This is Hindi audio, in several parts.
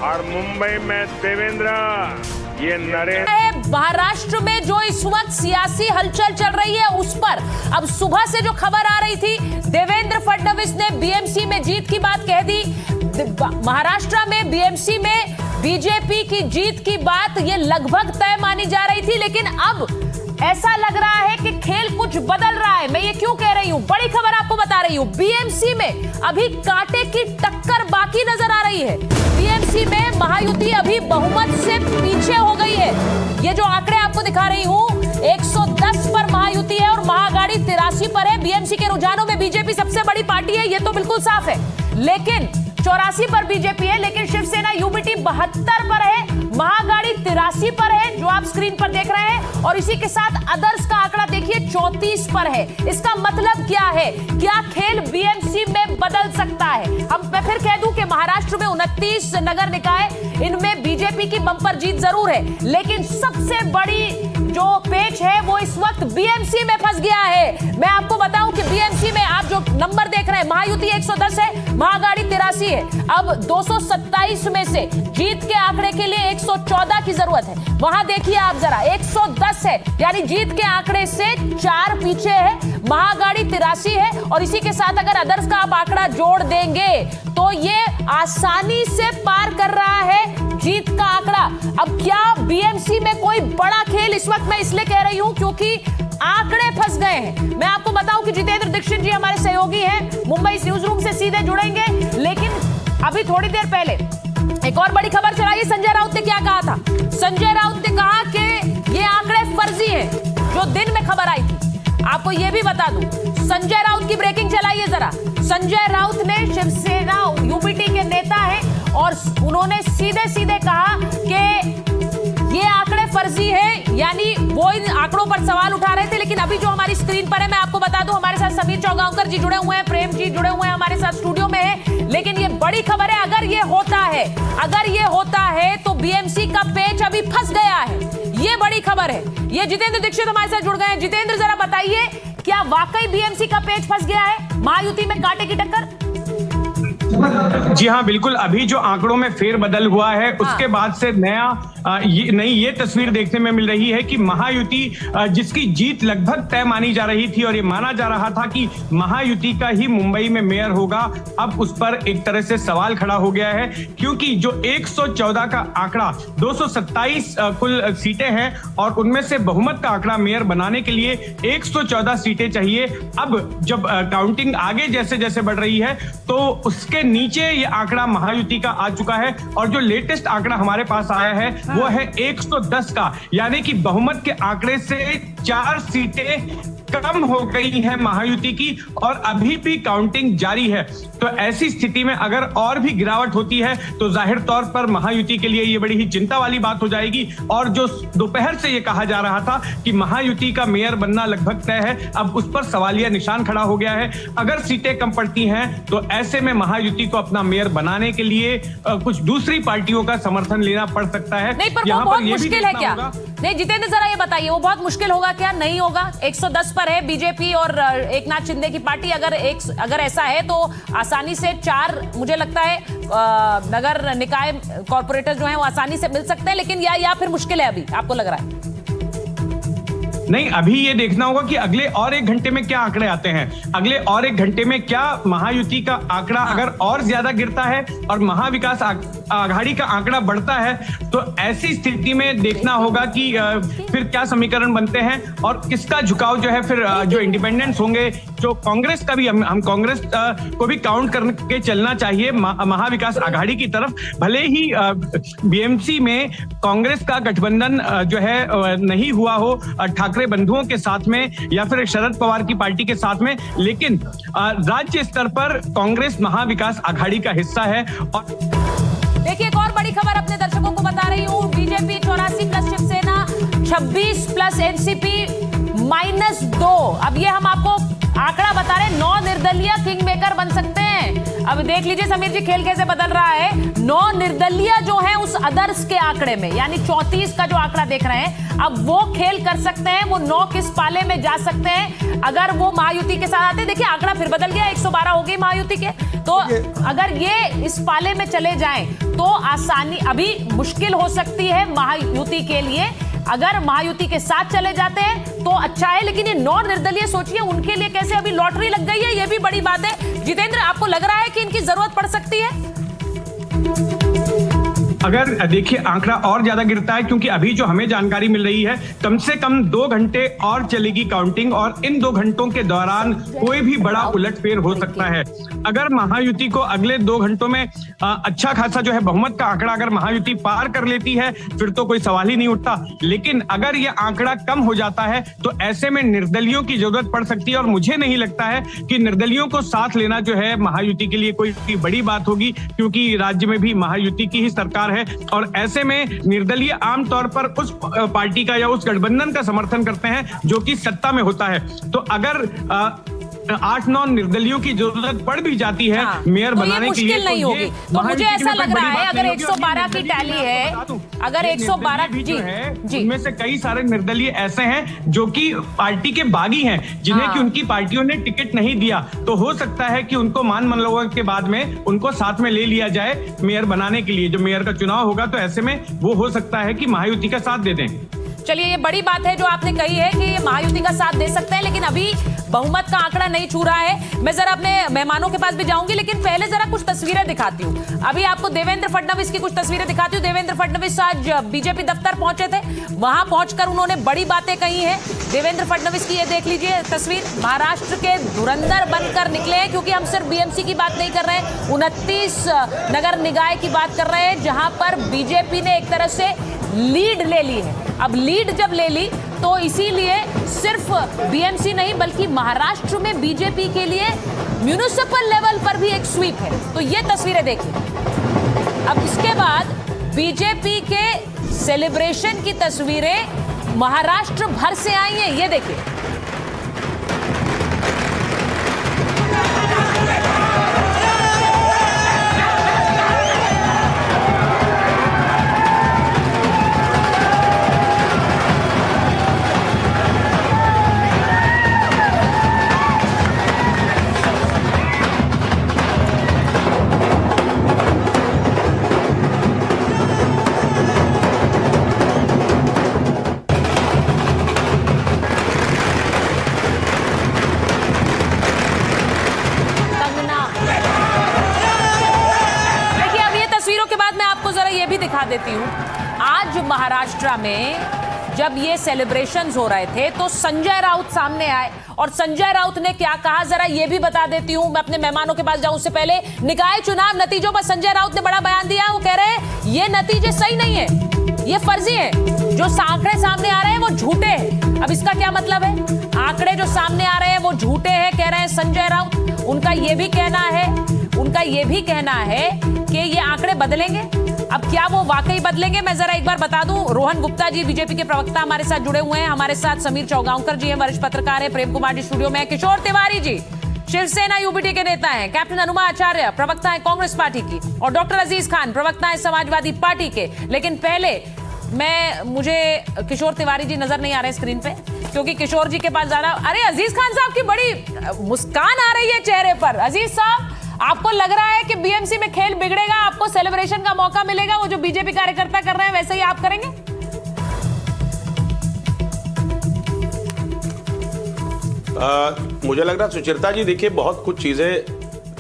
और मुंबई में देवेंद्र, ये नरेंद्र। महाराष्ट्र में जो इस वक्त सियासी हलचल चल रही है उस पर अब सुबह से जो खबर आ रही थी, देवेंद्र फडणवीस ने बीएमसी में जीत की बात कह दी। महाराष्ट्र में बीएमसी में बीजेपी की जीत की बात ये लगभग तय मानी जा रही थी, लेकिन अब ऐसा लग रहा है कि खेल कुछ बदल रहा है। मैं ये क्यों कह रही हूं, बड़ी खबर आपको बता रही हूं। बीएमसी में अभी कांटे की टक्कर बाकी नजर आ रही है। बीएमसी में महायुति अभी बहुमत से पीछे हो गई है। ये जो आंकड़े आपको दिखा रही हूं, 110 पर महायुति है और महाअघाड़ी 83 पर है। बीएमसी के रुझानों में बीजेपी सबसे बड़ी पार्टी है, ये तो बिल्कुल साफ है। लेकिन 84 पर बीजेपी है, लेकिन शिवसेना यूबीटी 72 पर है, महाअघाड़ी 83 पर है जो आप स्क्रीन पर देख रहे हैं, और इसी के साथ अदर्स का आंकड़ा देखिए 34 पर है। इसका मतलब क्या है? क्या खेल बीएमसी में बदल सकता है? मैं फिर कह दूं कि महाराष्ट्र में 29 नगर निकाय, इनमें बीजेपी की बंपर जीत जरूर है, लेकिन सबसे बड़ी जो पेच है वो इस वक्त बीएमसी में फंस गया है। मैं आपको बताऊं कि बीएमसी में आप जो नंबर देख रहे हैं, महायुति 110 है, महाअघाड़ी 83 है। अब 227 में से जीत के आंकड़े के लिए 114 की जरूरत है। वहां देखिए आप जरा, 110 है, यानी जीत के आंकड़े से 4 पीछे है। महाअघाड़ी 83 है, और इसी के साथ अगर अदर्स का आप आंकड़ा जोड़ देंगे तो ये आसानी से पार कर रहा है जीत का आंकड़ा। अब क्या बीएमसी में कोई बड़ा खेल इस वक्त, मैं इसलिए कह रही हूं क्योंकि आंकड़े फंस गए हैं। मैं आपको बताऊं कि जितेंद्र दीक्षित जी हमारे सहयोगी हैं, मुंबई न्यूज रूम से सीधे जुड़ेंगे, लेकिन अभी थोड़ी देर पहले एक और बड़ी खबर चलाई। संजय राउत ने क्या कहा था? संजय राउत ने कहा कि ये आंकड़े फर्जी हैं, जो दिन में खबर आई थी। आपको ये भी बता दूं, संजय राउत की ब्रेकिंग चलाइए जरा। संजय राउत ने शिवसेना यूबीटी के नेता हैं और उन्होंने सीधे सीधे कहा कि ये आंकड़े फर्जी है, यानी वो इन आंकड़ों पर सवाल उठा रहे थे। लेकिन अभी जो हमारी स्क्रीन पर है, मैं आपको बता दूं, हमारे साथ समीर चौगांवकर जी जुड़े हुए हैं, प्रेम जी जुड़े हुए हैं हमारे साथ स्टूडियो में है। लेकिन ये बड़ी खबर है, अगर ये होता है तो बीएमसी का पेच अभी फंस गया है। ये बड़ी खबर है। ये जितेंद्र दीक्षित हमारे साथ जुड़ गए हैं। जितेंद्र, जरा बताइए, क्या वाकई बीएमसी का पेच फंस गया है? महायुति में कांटे की टक्कर? जी हाँ, बिल्कुल। अभी जो आंकड़ों में फेरबदल हुआ है, उसके बाद से नई ये तस्वीर देखने में मिल रही है कि महायुति, जिसकी जीत लगभग तय मानी जा रही थी और ये माना जा रहा था कि महायुति का ही मुंबई में मेयर होगा, अब उस पर एक तरह से सवाल खड़ा हो गया है, क्योंकि जो 114 का आंकड़ा, 227 कुल सीटें हैं और उनमें से बहुमत का आंकड़ा मेयर बनाने के लिए 114 सीटें चाहिए। अब जब काउंटिंग आगे जैसे जैसे बढ़ रही है तो उसके नीचे ये आंकड़ा महायुति का आ चुका है, और जो लेटेस्ट आंकड़ा हमारे पास आया है वो है 110 का, यानी कि बहुमत के आंकड़े से 4 सीटें कम हो गई है महायुति की, और अभी भी काउंटिंग जारी है। तो ऐसी स्थिति में अगर और भी गिरावट होती है तो जाहिर तौर पर महायुति के लिए ये बड़ी ही चिंता वाली बात हो जाएगी। और जो दोपहर से ये कहा जा रहा था कि महायुति का मेयर बनना लगभग तय है, अब उस पर सवालिया निशान खड़ा हो गया है। अगर सीटें कम पड़ती हैं तो ऐसे में महायुति को अपना मेयर बनाने के लिए कुछ दूसरी पार्टियों का समर्थन लेना पड़ सकता है। नहीं, पर वो बहुत मुश्किल है क्या? नहीं जितेंद्र, जरा ये बताइए, वो बहुत मुश्किल होगा क्या? नहीं होगा? 110 पर है बीजेपी और एकनाथ शिंदे की पार्टी। अगर ऐसा है तो आसानी से 4, मुझे लगता है नगर निकाय कॉर्पोरेटर जो हैं वो आसानी से मिल सकते हैं, लेकिन या फिर मुश्किल है अभी, आपको लग रहा है? नहीं, अभी ये देखना होगा कि अगले और 1 घंटे में क्या आंकड़े आते हैं। अगले और 1 घंटे में क्या महायुति का आंकड़ा अगर और ज्यादा गिरता है और महाविकास आघाड़ी का आंकड़ा बढ़ता है, तो ऐसी स्थिति में देखना होगा कि फिर क्या समीकरण बनते हैं और किसका झुकाव जो है फिर जो इंडिपेंडेंट्स होंगे, जो कांग्रेस का भी, हम कांग्रेस को भी काउंट करके चलना चाहिए महाविकास आघाड़ी की तरफ। भले ही बीएमसी में कांग्रेस का गठबंधन जो है नहीं हुआ हो ठाकरे बंधुओं के साथ में या फिर शरद पवार की पार्टी के साथ में, लेकिन राज्य स्तर पर कांग्रेस महाविकास आघाड़ी का हिस्सा है। और देखिए, एक और बड़ी खबर अपने दर्शकों को बता रही हूँ। BJP 84 plus Shivsena, 26 plus NCP -2। अब ये हम आपको आंकड़ा बता रहे हैं, 9 निर्दलीय किंग मेकर बन सकते हैं। अब देख लीजिए समीर जी, खेल कैसे बदल रहा है। 9 निर्दलीय जो है उस अदर्स के आंकड़े में, यानी 34 का जो आंकड़ा देख रहे हैं, अब वो खेल कर सकते हैं, वो 9 किस पाले में जा सकते हैं अगर वो महायुति के साथ आते। देखिए आंकड़ा फिर बदल गया, 112 हो गई महायुति के, तो अगर ये इस पाले में चले जाएं तो आसानी, अभी मुश्किल हो सकती है महायुति के लिए। अगर महायुति के साथ चले जाते हैं तो अच्छा है, लेकिन ये 9 निर्दलीय सोचिए उनके लिए कैसे अभी लॉटरी लग गई है, ये भी बड़ी बात है। जितेंद्र, आपको लग रहा है कि इनकी जरूरत पड़ सकती है? अगर देखिए आंकड़ा और ज्यादा गिरता है, क्योंकि अभी जो हमें जानकारी मिल रही है कम से कम 2 घंटे और चलेगी काउंटिंग, और इन 2 घंटों के दौरान कोई भी बड़ा उलटफेर हो सकता है। अगर महायुति को अगले 2 घंटों में अच्छा खासा जो है बहुमत का आंकड़ा अगर महायुति पार कर लेती है फिर तो कोई सवाल ही नहीं उठता, लेकिन अगर यह आंकड़ा कम हो जाता है तो ऐसे में निर्दलियों की जरूरत पड़ सकती है। और मुझे नहीं लगता है कि निर्दलियों को साथ लेना जो है महायुति के लिए कोई बड़ी बात होगी, क्योंकि राज्य में भी महायुति की ही सरकार है, और ऐसे में निर्दलीय आमतौर पर उस पार्टी का या उस गठबंधन का समर्थन करते हैं जो कि सत्ता में होता है। तो अगर 8-9 निर्दलियों की जरूरत पड़ भी जाती है मेयर बनाने के लिए, नहीं होगी। तो मुझे ऐसा लग रहा है अगर 112 की टैली है, अगर 112 जी है, उनमें से कई सारे निर्दलीय ऐसे हैं जो कि पार्टी के बागी हैं, जिन्हें कि उनकी पार्टियों ने टिकट नहीं दिया, तो हो सकता है कि उनको मान मनोबल के बाद में उनको साथ में ले लिया जाए मेयर बनाने के लिए। जब मेयर का चुनाव होगा तो ऐसे में वो हो सकता है कि महायुति का साथ दे दें। चलिए, ये बड़ी बात है जो आपने कही है कि ये महायुति का साथ दे सकते हैं, लेकिन अभी बहुमत का आंकड़ा नहीं छू रहा है। मैं जरा अपने मेहमानों के पास भी जाऊंगी, लेकिन पहले जरा कुछ तस्वीरें दिखाती हूँ। अभी आपको देवेंद्र फडणवीस की कुछ तस्वीरें दिखाती हूँ। देवेंद्र फडणवीस आज बीजेपी दफ्तर पहुंचे थे, वहां पहुंचकर उन्होंने बड़ी बातें कही हैं। देवेंद्र फडणवीस की ये देख लीजिए तस्वीर, महाराष्ट्र के धुरंधर बनकर निकले हैं, क्योंकि हम सिर्फ बीएमसी की बात नहीं कर रहे हैं, 29 नगर निकाय की बात कर रहे हैं जहां पर बीजेपी ने एक तरह से लीड ले ली है। अब लीड जब ले ली तो इसीलिए सिर्फ बीएमसी नहीं बल्कि महाराष्ट्र में बीजेपी के लिए म्युनिसिपल लेवल पर भी एक स्वीप है। तो ये तस्वीरें देखिए। अब इसके बाद बीजेपी के सेलिब्रेशन की तस्वीरें महाराष्ट्र भर से आई हैं, ये देखिए। दिखा देती हूं, आज महाराष्ट्र में जब ये सेलिब्रेशंस हो रहे थे तो संजय राउत सामने आए, और संजय राउत ने क्या कहा जरा ये भी बता देती हूं। मैं अपने मेहमानों के पास जाऊं उससे पहले निकाय चुनाव नतीजों पर संजय राउत ने बड़ा बयान दिया। वो कह रहे हैं ये नतीजे सही नहीं है, ये फर्जी है, जो आंकड़े सामने आ रहे हैं वो झूठे हैं। अब इसका क्या मतलब है? आंकड़े जो सामने आ रहे हैं वो झूठे हैं, कह रहे हैं संजय राउत। उनका ये भी कहना है कि ये आंकड़े बदलेंगे। अब क्या वो वाकई बदलेंगे, मैं जरा एक बार बता दूं। रोहन गुप्ता जी बीजेपी के प्रवक्ता हमारे साथ जुड़े हुए हैं, हमारे साथ समीर चौगांवकर जी हैं, वरिष्ठ पत्रकार हैं, प्रेम कुमार जी स्टूडियो में, किशोर तिवारी जी शिवसेना यूबीटी के नेता हैं, कैप्टन अनुमा आचार्य प्रवक्ता है कांग्रेस पार्टी की, और डॉक्टर अजीज खान प्रवक्ता है समाजवादी पार्टी के। लेकिन पहले मुझे किशोर तिवारी जी नजर नहीं आ रहे स्क्रीन पे, क्योंकि किशोर जी के पास जाना। अरे अजीज खान साहब की बड़ी मुस्कान आ रही है चेहरे पर। अजीज साहब, आपको लग रहा है कि बीएमसी में खेल बिगड़ेगा, आपको सेलिब्रेशन का मौका मिलेगा, वो जो बीजेपी कार्यकर्ता कर रहे हैं वैसे ही आप करेंगे? मुझे लग रहा सुचेता जी, देखिए बहुत कुछ चीजें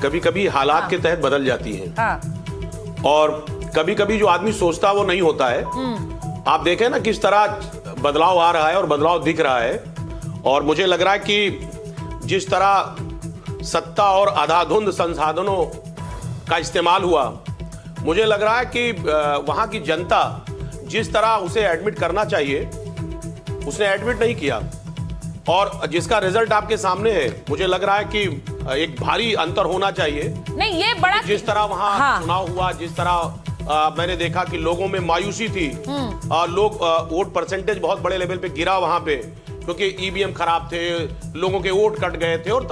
कभी कभी हालात के तहत बदल जाती हैं, और कभी कभी जो आदमी सोचता वो नहीं होता है। आप देखें ना किस तरह बदलाव आ रहा है और बदलाव दिख रहा है, और मुझे लग रहा है कि जिस तरह सत्ता और आधाधुंध संसाधनों का इस्तेमाल हुआ, मुझे लग रहा है कि वहां की जनता जिस तरह उसे एडमिट करना चाहिए उसने एडमिट नहीं किया, और जिसका रिजल्ट आपके सामने है। मुझे लग रहा है कि एक भारी अंतर होना चाहिए। नहीं, ये बड़ा जिस तरह वहां चुनाव हुआ, जिस तरह मैंने देखा कि लोगों में मायूसी थी, लोग वोट परसेंटेज बहुत बड़े लेवल पे गिरा वहां पे, क्योंकि ईवीएम खराब थे, लोगों के वोट कट गए थे, और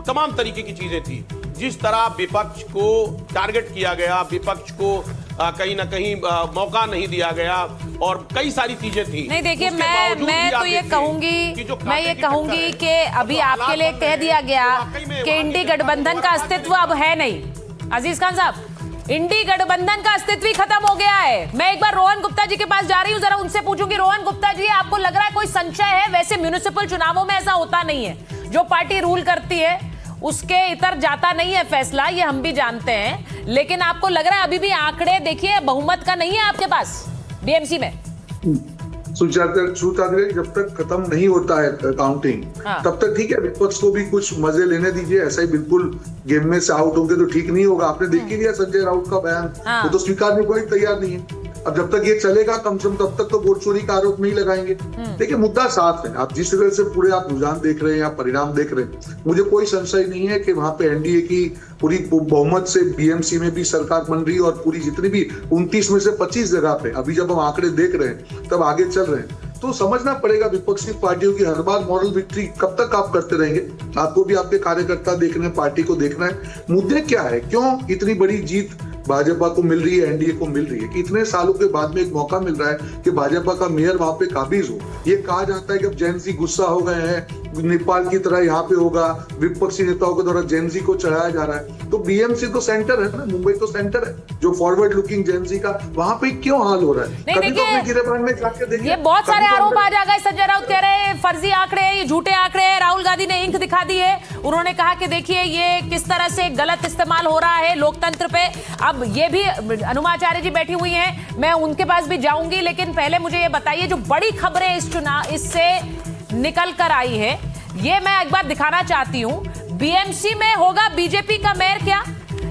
तमाम तरीके की चीजें थी जिस तरह विपक्ष को टारगेट किया गया, विपक्ष को कहीं ना कहीं मौका नहीं दिया गया और कई सारी चीजें थी। नहीं देखिए, मैं तो ये कहूंगी कि अभी आपके लिए कह दिया गया कि इंडी गठबंधन का अस्तित्व अब है नहीं। अजीज खान साहब, इंडी गठबंधन का अस्तित्व ही खत्म हो गया है। मैं एक बार रोहन गुप्ता जी के पास जा रही हूँ, जरा उनसे पूछूंगी। रोहन गुप्ता जी, आपको लग रहा है कोई संशय है? वैसे म्युनिसिपल चुनावों में ऐसा होता नहीं है, जो पार्टी रूल करती है उसके इतर जाता नहीं है फैसला, ये हम भी जानते हैं। लेकिन आपको लग रहा है अभी भी आंकड़े देखिए बहुमत का नहीं है आपके पास बीएमसी में? सुचात्र जब तक खत्म नहीं होता है काउंटिंग, तब तक ठीक है, विपक्ष को भी कुछ मजे लेने दीजिए। ऐसा ही बिल्कुल गेम में से आउट होंगे तो ठीक नहीं होगा। आपने देख ही लिया संजय राउत का बयान, वो तो स्वीकारने को ही तैयार नहीं है। अब जब तक ये चलेगा कम से कम तब तक तो वोट चोरी का आरोप नहीं लगाएंगे। देखिए मुद्दा साफ है। आप जिस तरह से पूरे आप रुझान देख रहे हैं या परिणाम देख रहे हैं, मुझे कोई संशय नहीं है कि वहां पे एनडीए की पूरी बहुमत से बीएमसी में भी सरकार बन रही है और पूरी जितनी भी 29 में से 25 जगह पे अभी जब हम आंकड़े देख रहे हैं तब आगे चल रहे हैं, तो समझना पड़ेगा विपक्षी पार्टियों की हर बार मॉरल विक्ट्री कब तक आप करते रहेंगे? आपको भी आपके कार्यकर्ता देखने हैं, पार्टी को देखना है। मुद्दे क्या है, क्यों इतनी बड़ी जीत भाजपा को मिल रही है, एनडीए को मिल रही है कि इतने सालों के बाद में एक मौका मिल रहा है कि भाजपा का मेयर वहां पे काबिज हो। ये कहा जाता है कि अब जैनजी गुस्सा हो गए हैं, नेपाल की तरह यहाँ पे होगा, विपक्षी नेताओं के द्वारा जैनजी को चढ़ाया जा रहा है। तो बीएमसी तो सेंटर है ना, मुंबई तो सेंटर है, जो फॉरवर्ड लुकिंग जैनजी का, वहां पे क्यों हाल हो रहा है? कभी तो अपने गिरेबान में जाके देखिए, ये बहुत सारे आरोप आ जाएगा। संजय राउत कह रहे हैं फर्जी आंकड़े, ये झूठे आंकड़े हैं। राहुल गांधी ने इंक दिखा दी है, उन्होंने कहा कि देखिए ये किस तरह से गलत इस्तेमाल हो रहा है लोकतंत्र पे। अब ये भी अनुमाचार्य जी बैठी हुई हैं, मैं उनके पास भी जाऊंगी, लेकिन पहले मुझे ये बताइए, जो बड़ी खबरें इस चुनाव इससे निकल कर आई है, ये मैं एक बार दिखाना चाहती हूं। बीएमसी में होगा बीजेपी का मेयर क्या?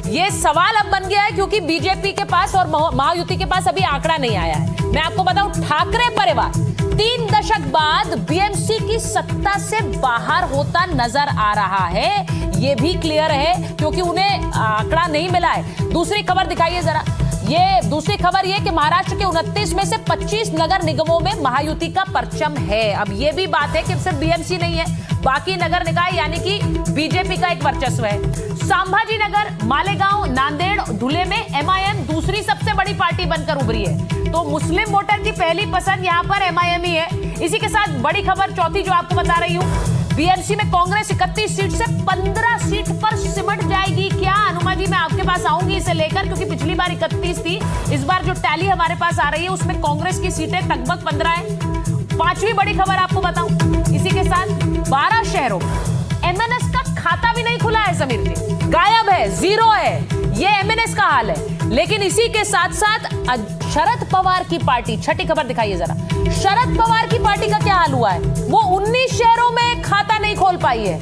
ये सवाल अब बन गया है, क्योंकि बीजेपी के पास और महायुति के पास अभी आंकड़ा नहीं आया है। मैं आपको बताऊं, ठाकरे परिवार 3 दशक बाद बीएमसी की सत्ता से बाहर होता नजर आ रहा है, ये भी क्लियर है, क्योंकि उन्हें आंकड़ा नहीं मिला है। दूसरी खबर दिखाइए जरा। ये दूसरी खबर ये कि महाराष्ट्र के 29 में से 25 नगर निगमों में महायुति का परचम है। अब ये भी बात है कि सिर्फ बीएमसी नहीं है, बाकी नगर निकाय यानी कि बीजेपी का एक वर्चस्व है। संभाजी नगर, मालेगांव, नांदेड़, धुले में एमआईएम दूसरी सबसे बड़ी पार्टी बनकर उभरी है। तो मुस्लिम वोटर की पहली पसंद यहाँ पर एमआईएम ही है। इसी के साथ बड़ी खबर चौथी जो आपको बता रही हूँ, बीएमसी में कांग्रेस 31 सीट से 15 सीट पर सिमट जाएगी क्या? अनुमा जी, मैं आपके पास आऊंगी इसे लेकर, क्योंकि पिछली बार 31 थी, इस बार जो टैली हमारे पास आ रही है उसमें कांग्रेस की सीटें लगभग 15 है। पांचवी बड़ी खबर आपको बताऊं, इसी के साथ 12 शहरों एमएनएस का खाता भी नहीं खुला है समीर जी, गायब है, जीरो है। ये एमएनएस का हाल है। लेकिन इसी के साथ साथ शरद पवार की पार्टी, छठी खबर दिखाइए जरा, शरद पवार की पार्टी का क्या हाल हुआ है? वो 19 शहरों में खाता नहीं खोल पाई है।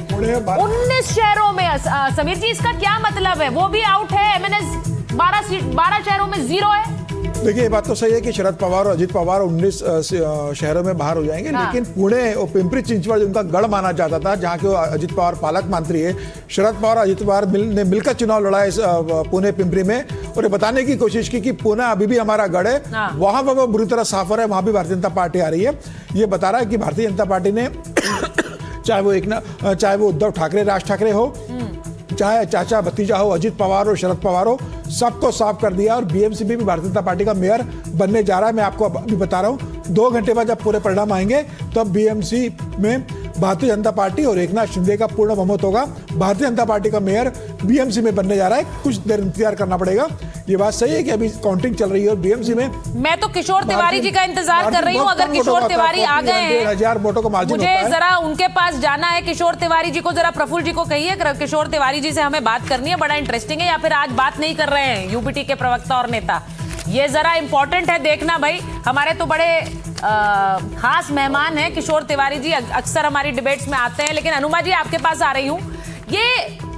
19 शहरों में समीर जी, इसका क्या मतलब है? वो भी आउट है, एमएनएस 12 शहरों में जीरो है। देखिए, ये बात तो सही है कि शरद पवार और अजित पवार 19 शहरों में बाहर हो जाएंगे, लेकिन पुणे और पिंपरी चिंचवड़ उनका गढ़ माना जाता था, जहां के अजित पवार पालक मंत्री है। शरद पवार और अजित पवार ने मिलकर चुनाव लड़ा इस पुणे पिंपरी में, और ये बताने की कोशिश की कि पुणे अभी भी हमारा गढ़ है, वहां पर वो बुरी तरह साफ हो रहा है, वहां भी भारतीय जनता पार्टी आ रही है। ये बता रहा है कि भारतीय जनता पार्टी ने चाहे वो उद्धव ठाकरे, राज ठाकरे हो, चाहे चाचा भतीजा हो, अजित पवार हो, शरद पवार हो, सबको साफ कर दिया। और बीएमसी में भी भारतीय जनता पार्टी का मेयर बनने जा रहा है। मैं आपको अभी बता रहा हूं, 2 घंटे बाद जब पूरे परिणाम आएंगे तब बीएमसी में भारतीय जनता पार्टी और एकनाथ शिंदे का पूर्ण बहुमत होगा। भारतीय जनता पार्टी का मेयर बीएमसी में बनने जा रहा है, कुछ देर इंतजार करना पड़ेगा। ये बात सही है कि अभी काउंटिंग चल रही है और बीएमसी में मैं तो किशोर तिवारी जी का इंतजार कर रही हूँ। अगर किशोर तिवारी आ गए हैं, 1,000 वोटों का मार्जिन होता है, मुझे जरा उनके पास जाना है। किशोर तिवारी जी को जरा प्रफुल्ल जी को कहिए, किशोर तिवारी जी से हमें बात करनी है, बड़ा इंटरेस्टिंग है। या फिर आज बात नहीं कर रहे हैं यूबीटी के प्रवक्ता और नेता, ये जरा इंपॉर्टेंट है देखना भाई। हमारे तो बड़े खास मेहमान हैं किशोर तिवारी जी, अक्सर हमारी डिबेट्स में आते हैं। लेकिन अनुमा जी, आपके पास आ रही हूँ।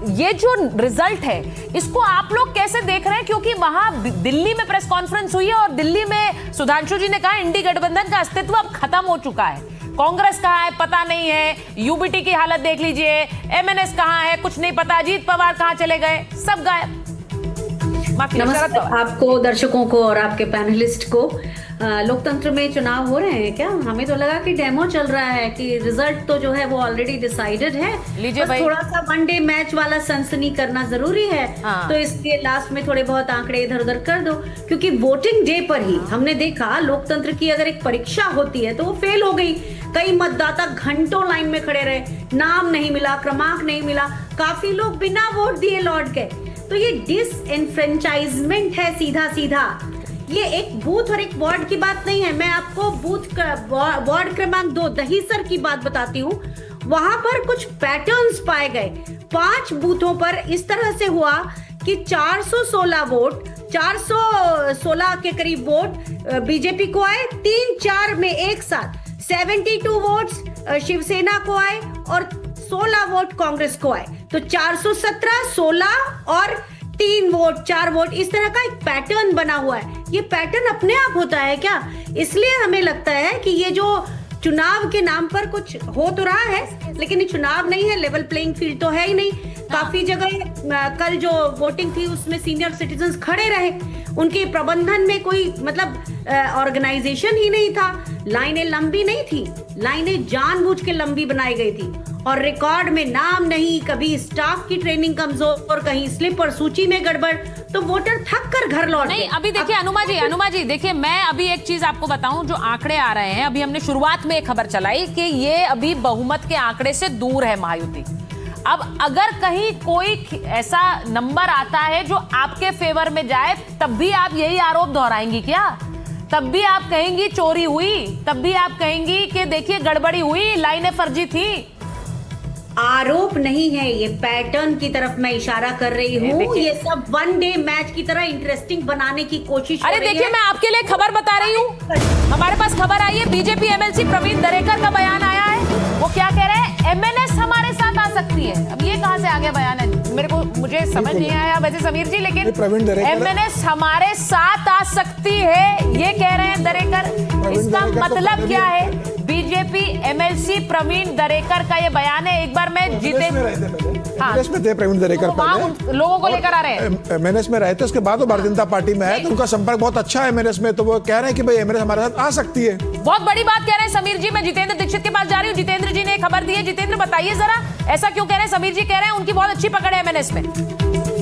ये जो रिजल्ट है, इसको आप लोग कैसे देख रहे हैं? क्योंकि वहां दिल्ली में प्रेस कॉन्फ्रेंस हुई है और दिल्ली में सुधांशु जी ने कहा इंडी गठबंधन का अस्तित्व अब खत्म हो चुका है। कांग्रेस कहाँ है पता नहीं है, यूबीटी की हालत देख लीजिए, एमएनएस कहाँ है कुछ नहीं पता, अजीत पवार कहाँ चले गए, सब गायब। माफी, शरद नमस्कार पवार। आपको, दर्शकों को और आपके पैनलिस्ट को। लोकतंत्र में चुनाव हो रहे हैं क्या? हमें तो लगा कि डेमो चल रहा है, कि रिजल्ट तो जो है वो ऑलरेडी डिसाइडेड है। लीजिए बस भाई। थोड़ा सा वनडे मैच वाला सनसनी करना जरूरी है। हाँ। तो इसके लास्ट में थोड़े बहुत आंकड़े इधर उधर कर दो, क्योंकि वोटिंग डे पर ही हमने देखा लोकतंत्र की अगर एक परीक्षा होती है तो वो फेल हो गई। कई मतदाता घंटों लाइन में खड़े रहे, नाम नहीं मिला, क्रमांक नहीं मिला, काफी लोग बिना वोट दिए लौट गए। तो ये डिसएनफ्रेंचाइजमेंट है सीधा सीधा। ये एक बूथ और एक वार्ड की बात नहीं है। मैं आपको वार्ड क्रमांक 2 दहीसर की बात बताती हूँ। वहां पर कुछ पैटर्न्स पाए गए। 5 बूथों पर इस तरह से हुआ कि 416 वोट, 416 के करीब वोट बीजेपी को आए, 3-4 में एक साथ 72 वोट्स शिवसेना को आए और 16 वोट कांग्रेस को आए। तो 417, 16 और 3 वोट, 4 वोट, इस तरह का एक पैटर्न बना हुआ है। ये पैटर्न अपने आप होता है क्या? इसलिए हमें लगता है कि ये जो चुनाव के नाम पर कुछ हो तो रहा है, लेकिन ये चुनाव नहीं है, लेवल प्लेइंग फील्ड तो है ही नहीं। काफी जगह कल जो वोटिंग थी उसमें सीनियर सिटीजन्स खड़े रहे, उनके प्रबंधन में कोई मतलब ऑर्गेनाइजेशन ही नहीं था। लाइनें लंबी नहीं थी, लाइनें जानबूझ के लंबी बनाई गई थी और रिकॉर्ड में नाम नहीं, कभी स्टाफ की ट्रेनिंग कमजोर, कहीं स्लिप और सूची में गड़बड़, तो वोटर थक कर घर लौट नहीं, गए। अभी देखिए अनुमा जी देखिए, मैं अभी एक चीज आपको बताऊं, जो आंकड़े आ रहे हैं, अभी हमने शुरुआत में एक खबर चलाई कि ये अभी बहुमत के आंकड़े से दूर है महायुति। अब अगर कहीं कोई ऐसा नंबर आता है जो आपके फेवर में जाए, तब भी आप यही आरोप दोहराएंगी क्या? तब भी आप कहेंगी चोरी हुई, तब भी आप कहेंगी कि देखिए गड़बड़ी हुई, लाइनें फर्जी थी। आरोप नहीं है, ये पैटर्न की तरफ मैं इशारा कर रही हूँ। ये सब वनडे मैच की तरह इंटरेस्टिंग बनाने की कोशिश हो अरे रही देखिए, है। मैं आपके लिए खबर बता रही हूँ। हमारे पास खबर आई है, बीजेपी एमएलसी प्रवीण दरेकर का बयान आया है। वो क्या कह रहे हैं? एमएनएस हमारे साथ आ सकती है। अब ये कहां से आ गया बयान है, मुझे समझ नहीं आया वैसे समीर जी, लेकिन एमएनएस हमारे साथ आ सकती है, ये कह रहे हैं दरेकर। इसका मतलब क्या है? बीजेपी एमएलसी प्रवीण दरेकर का ये बयान है। एक बार मैं एमएनएस में थे प्रवीण दरेकर, पहले लोगों को लेकर आ रहे हैं, एमएनएस में रहे थे, उसके बाद वो भारतीय जनता पार्टी में आए, तो उनका संपर्क बहुत अच्छा है एमएनएस में। तो वो कह रहे हैं कि भाई एमएनएस हमारे साथ आ सकती है। बहुत बड़ी बात कह रहे हैं समीर जी। मैं जितेंद्र दीक्षित के पास जा रही हूँ, जितेंद्र जी ने खबर दी है। जितेंद्र बताइए जरा, ऐसा क्यों कह रहे हैं? समीर जी कह रहे हैं उनकी बहुत अच्छी पकड़ है एमएनएस में।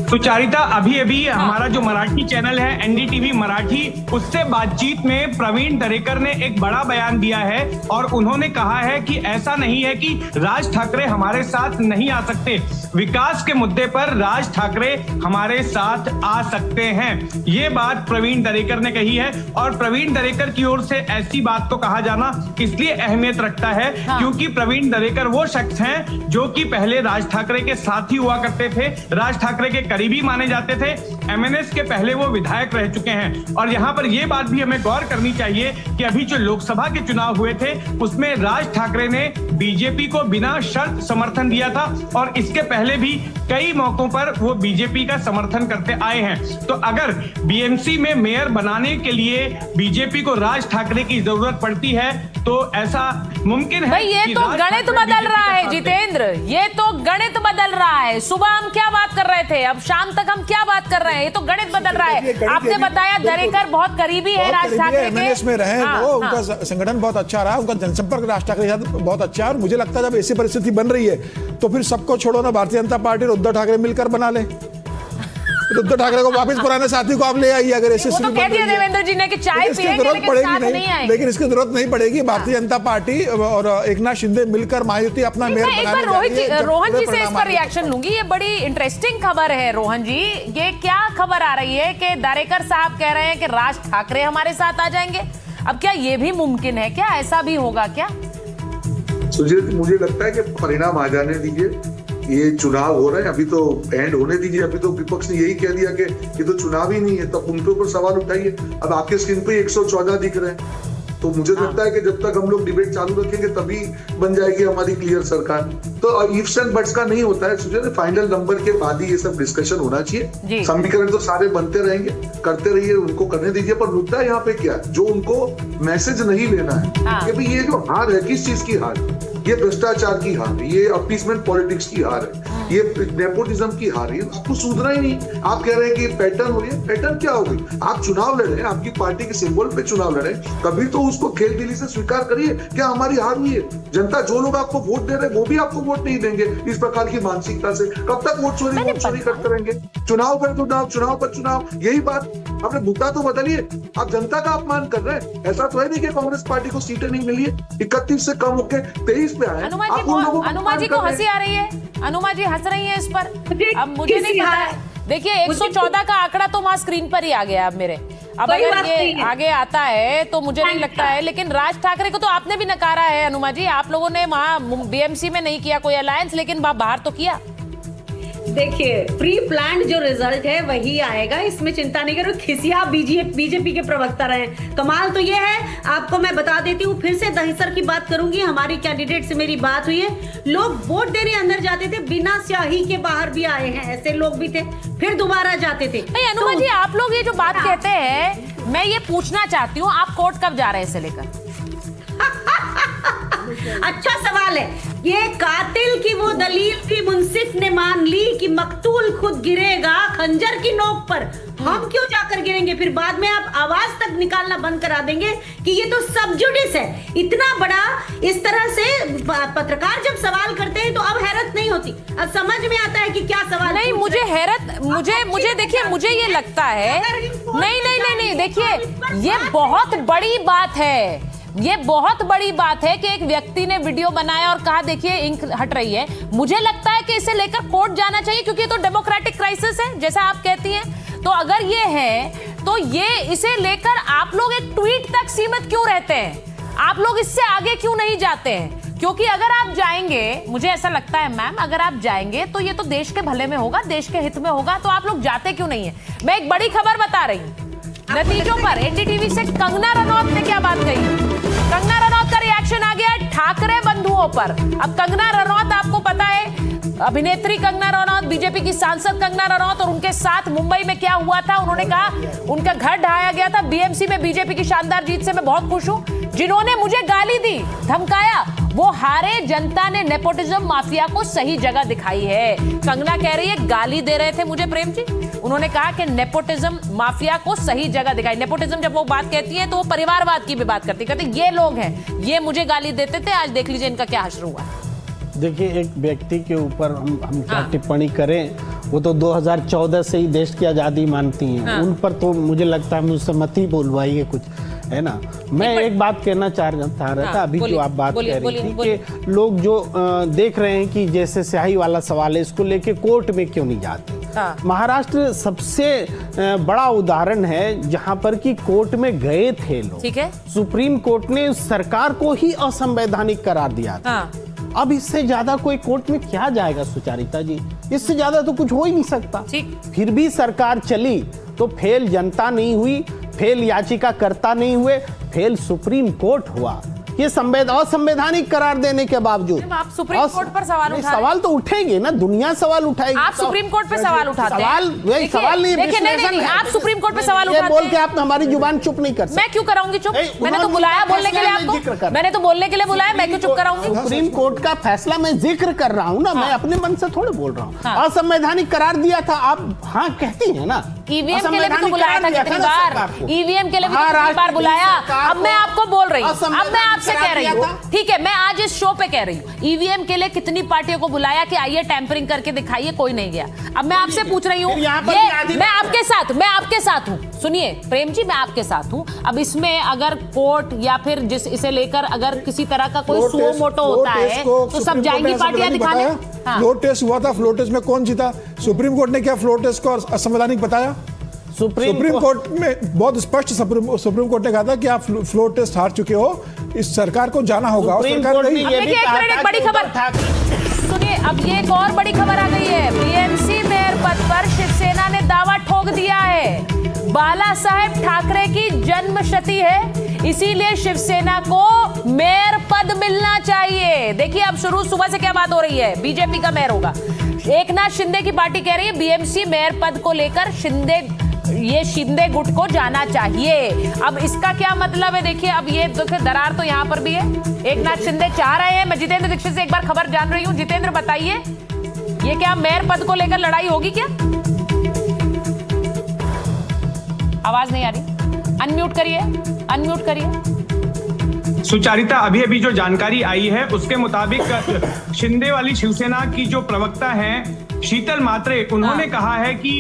सुचारिता, अभी हमारा जो मराठी चैनल है एनडीटीवी मराठी, उससे बातचीत में प्रवीण दरेकर ने एक बड़ा बयान दिया है और उन्होंने कहा है कि ऐसा नहीं है कि राज ठाकरे हमारे साथ नहीं आ सकते, विकास के मुद्दे पर राज ठाकरे हमारे साथ आ सकते हैं। ये बात प्रवीण दरेकर ने कही है और प्रवीण दरेकर की ओर से ऐसी बात को कहा जाना इसलिए अहमियत रखता है क्योंकि प्रवीण दरेकर वो शख्स हैं जो कि पहले राज ठाकरे के साथ ही हुआ करते थे, राज ठाकरे के करीबी माने जाते थे। एमएनएस के पहले वो विधायक रह चुके हैं और यहाँ पर ये बात भी हमें गौर करनी चाहिए कि अभी जो लोकसभा के चुनाव हुए थे उसमें राज ठाकरे ने बीजेपी को बिना शर्त समर्थन दिया था और इसके पहले भी कई मौकों पर वो बीजेपी का समर्थन करते आए हैं। तो अगर बीएमसी में मेयर बनाने के लिए बीजेपी को राज ठाकरे की जरूरत पड़ती है तो ऐसा मुमकिन है। भाई ये तो गणित बदल रहा है जितेंद्र, ये तो गणित बदल रहा है। सुबह हम क्या बात कर रहे थे, अब शाम तक हम क्या बात कर रहे हैं, ये तो गणित बदल रहा है। आपने बताया दरेकर बहुत करीबी है राज ठाकरे के, एमएनएस में रहे वो, उनका संगठन बहुत अच्छा रहा, उनका जनसंपर्क राज ठाकरे के साथ बहुत अच्छा है। और मुझे लगता है जब ऐसी परिस्थिति बन रही है तो फिर सबको छोड़ो ना, भारतीय जनता पार्टी और उद्धव ठाकरे मिलकर बना ले, उद्धव ठाकरे को वापस पुराने साथी को आप ले आइए। अगर ऐसे तो कह दिया देवेंद्र जी ने कि चाय पिएंगे लेकिन साथ नहीं आएंगे, लेकिन इसकी जरूरत नहीं पड़ेगी। भारतीय जनता पार्टी और एकनाथ शिंदे मिलकर महायुति अपना मेयर बनाने जा रही है। रोहन जी से इस पर रिएक्शन लूंगी। ये बड़ी इंटरेस्टिंग खबर है रोहन जी, ये क्या खबर आ रही है कि दरेकर साहब कह रहे हैं कि राज ठाकरे हमारे साथ आ जाएंगे। अब क्या ये भी मुमकिन है, क्या ऐसा भी होगा क्या? मुझे लगता है कि परिणाम आ जाने दीजिए, ये चुनाव हो रहे हैं, अभी तो एंड होने दीजिए। अभी तो विपक्ष ने यही कह दिया कि ये तो चुनाव ही नहीं है, तब उनके ऊपर सवाल उठाइए। अब आपके स्क्रीन पे 114 दिख रहे हैं, तो मुझे लगता है कि जब तक हम लोग डिबेट चालू रखेंगे तभी बन जाएगी हमारी क्लियर सरकार। तो इफ्स एंड बट्स का नहीं होता है, सोचिए फाइनल नंबर के बाद ही ये सब डिस्कशन होना चाहिए। समीकरण तो सारे बनते रहेंगे, करते रहिए, उनको करने दीजिए। पर मुद्दा यहाँ पे क्या है, जो उनको मैसेज नहीं लेना है कि भाई ये जो हार है किस चीज की हार है, ये भ्रष्टाचार की हार है, ये अपीसमेंट पॉलिटिक्स की हार है। ये नेपोटिज्म की हार है, आपको सुधरा ही नहीं। आप कह रहे हैं कि पैटर्न हो रही है, पैटर्न क्या होगी? आप चुनाव लड़े, आपकी पार्टी के सिंबल पे चुनाव लड़े, कभी तो उसको खेलदिली से स्वीकार करिए क्या हमारी हार हुई है। जनता, जो लोग आपको वोट दे रहे हैं वो भी आपको वोट नहीं देंगे इस प्रकार की मानसिकता से। कब तक वोट चोरी करते रहेंगे? चुनाव पर चुनाव पर चुनाव, यही बात। आपने मुद्दा तो बदलिए। आप जनता का अपमान कर रहे हैं। ऐसा तो है नहीं कि कांग्रेस पार्टी को सीटें नहीं मिली है, 31 से कम होकर 23 पे आए। अनुमा जी को हंसी आ रही है, अनुमा जी हंस रही है इस पर। अब मुझे नहीं पता है, देखिए 114 का आंकड़ा तो वहां स्क्रीन पर ही आ गया अब मेरे। अब अगर ये आगे आता है तो मुझे नहीं लगता है, लेकिन राज ठाकरे को तो आपने भी नकारा है अनुमा जी। आप लोगों ने वहां बीएमसी में नहीं किया कोई अलायंस, लेकिन बाहर तो किया। देखिए, प्री प्लान जो रिजल्ट है वही आएगा, इसमें चिंता नहीं करो। खिसिया बीजेपी के प्रवक्ता रहे। कमाल तो ये है, आपको मैं बता देती हूँ, फिर से दहिसर की बात करूंगी। हमारी कैंडिडेट से मेरी बात हुई है, लोग वोट देने अंदर जाते थे, बिना स्याही के बाहर भी आए हैं, ऐसे लोग भी थे, फिर दोबारा जाते थे। अनुमा जी, आप लोग ये जो बात कहते हैं, मैं ये पूछना चाहती हूँ, आप कोर्ट कब जा रहे हैं इसे लेकर? अच्छा सवाल है। ये कातिल की वो दलील भी मुंसिफ ने मान ली कि मकतूल खुद गिरेगा खंजर की नोक पर, हम क्यों जाकर गिरेंगे? फिर बाद में आप आवाज तक निकालना बंद करा देंगे कि ये तो सब जुडिस है। इतना बड़ा इस तरह से पत्रकार जब सवाल करते हैं तो अब हैरत नहीं होती, अब समझ में आता है कि क्या सवाल। नहीं, मुझे हैरत, मुझे देखिए, मुझे ये लगता है, नहीं, देखिए ये बहुत बड़ी बात है। ये बहुत बड़ी बात है कि एक व्यक्ति ने वीडियो बनाया और कहा देखिए इंक हट रही है। मुझे लगता है कि इसे लेकर कोर्ट जाना चाहिए, क्योंकि ये तो डेमोक्रेटिक क्राइसिस है जैसा आप कहती हैं। तो अगर ये है तो ये इसे लेकर आप लोग एक ट्वीट तक सीमित क्यों रहते हैं? आप लोग इससे आगे क्यों नहीं जाते हैं? क्योंकि अगर आप जाएंगे, मुझे ऐसा लगता है मैम, अगर आप जाएंगे तो ये तो देश के भले में होगा, देश के हित में होगा, तो आप लोग जाते क्यों नहीं है? मैं एक बड़ी खबर बता रही हूँ नतीजों पर। एनडीटीवी से कंगना रनौत ने क्या बात कही? कंगना रनौत का रिएक्शन आ गया ठाकरे बंधुओं पर। अब कंगना रनौत, आपको पता है, अभिनेत्री कंगना रनौत, बीजेपी की सांसद कंगना रनौत, और उनके साथ मुंबई में क्या हुआ था? उन्होंने कहा उनका घर ढहाया गया था। बीएमसी में बीजेपी की शानदार जीत से मैं बहुत खुश हूं। जिन्होंने मुझे गाली दी, धमकाया, वो हारे। जनता ने नेपोटिज्म माफिया को सही जगह दिखाई है। कंगना कह रही है गाली दे रहे थे मुझे प्रेम जी, उन्होंने कहा कि नेपोटिज्म माफिया को सही जगह दिखाई। नेपोटिज्म जब वो बात कहती है तो वो परिवारवाद की भी बात करती, कहते ये लोग हैं, ये मुझे गाली देते थे, आज देख लीजिए इनका क्या हश्र हुआ। देखिए, एक व्यक्ति के ऊपर हम क्या टिप्पणी करें, वो तो 2014 से ही देश की आज़ादी मानती हैं, उन पर तो मुझे लगता है मुझसे मत ही बोलवाइए कुछ, है ना। मैं एक बात कहना चाह रहा था, अभी जो आप बात कह रही थी कि लोग जो देख रहे हैं कि जैसे स्याही वाला सवाल है, इसको लेके कोर्ट में क्यों नहीं जाते। महाराष्ट्र सबसे बड़ा उदाहरण है जहां पर कि कोर्ट में गए थे लोग। ठीक है, सुप्रीम कोर्ट ने सरकार को ही असंवैधानिक करार दिया था। अब इससे ज्यादा कोई कोर्ट में क्या जाएगा सुचारिता जी? इससे ज्यादा तो कुछ हो ही नहीं सकता। फिर भी सरकार चली तो फेल जनता नहीं हुई, फेल याचिकाकर्ता नहीं हुए, फेल सुप्रीम कोर्ट हुआ। ये असंवैधानिक करार देने के बावजूद आप सुप्रीम कोर्ट पर सवाल उठा, सवाल तो उठेंगे ना, दुनिया सवाल उठाएगी। आप सुप्रीम कोर्ट पे सवाल उठाते हैं। सवाल नहीं, आप सुप्रीम कोर्ट पे सवाल उठाते हैं। बोल के आप हमारी जुबान चुप नहीं कर सकते। मैं क्यों कराऊंगी चुप? मैंने तो बुलाया बोलने के लिए आपको, मैंने तो बोलने के लिए बुलाया, मैं क्यों चुप कराऊंगी? सुप्रीम कोर्ट का फैसला मैं जिक्र कर रहा हूँ ना, मैं अपने मन से थोड़े बोल रहा हूँ। असंवैधानिक करार दिया था, आप हाँ कहती है ना। ईवीएम के लिए भी तो बुलाया था कितनी बार, ईवीएम के लिए भी कितनी बार बुलाया। अब मैं आपको बोल रही हूँ, अब मैं आपसे कह रही हूँ, ठीक है, मैं आज इस शो पे कह रही हूँ, ईवीएम के लिए कितनी पार्टियों को बुलाया कि आइए टैंपरिंग करके दिखाइए, कोई नहीं गया। अब मैं आपसे पूछ रही हूँ, मैं आपके साथ हूँ, सुनिए प्रेम जी, मैं आपके साथ हूँ। अब इसमें अगर कोर्ट या फिर जिस इसे लेकर अगर किसी तरह का कोई सुओ मोटो होता है तो सब जाएंगी पार्टियां दिखाने। फ्लोर टेस्ट हुआ था, फ्लोर टेस्ट में कौन जीता? सुप्रीम कोर्ट ने क्या फ्लोर टेस्ट को असंवैधानिक बताया? सुप्रीम कोर्ट में बहुत स्पष्ट सुप्रीम कोर्ट ने कहा था कि आप फ्लोर टेस्ट हार चुके हो, इस सरकार को जाना होगा। एक बड़ी खबर सुनिए, अब ये एक और बड़ी खबर आ गई है। बीएमसी मेयर पद पर शिवसेना ने दावा ठोक दिया है। बाला साहेब ठाकरे की जन्मशती है, इसीलिए शिवसेना को मेयर पद मिलना चाहिए। देखिए अब शुरू सुबह से क्या बात हो रही है, बीजेपी का मेयर होगा। एकनाथ शिंदे की पार्टी कह रही है बीएमसी मेयर पद को लेकर शिंदे गुट को जाना चाहिए। अब इसका क्या मतलब है? देखिए अब ये देखिए दरार तो यहाँ पर भी है। एकनाथ शिंदे चाह रहे हैं। मैं जितेंद्र दीक्षित से एक बार खबर जान रही हूँ। जितेंद्र बताइए। ये क्या मेयर पद को लेकर लड़ाई होगी क्या? आवाज नहीं आ रही, अनम्यूट करिए। सुचारिता, अभी जो जानकारी आई है उसके मुताबिक शिंदे वाली शिवसेना की जो प्रवक्ता हैं शीतल मात्रे, उन्होंने कहा है कि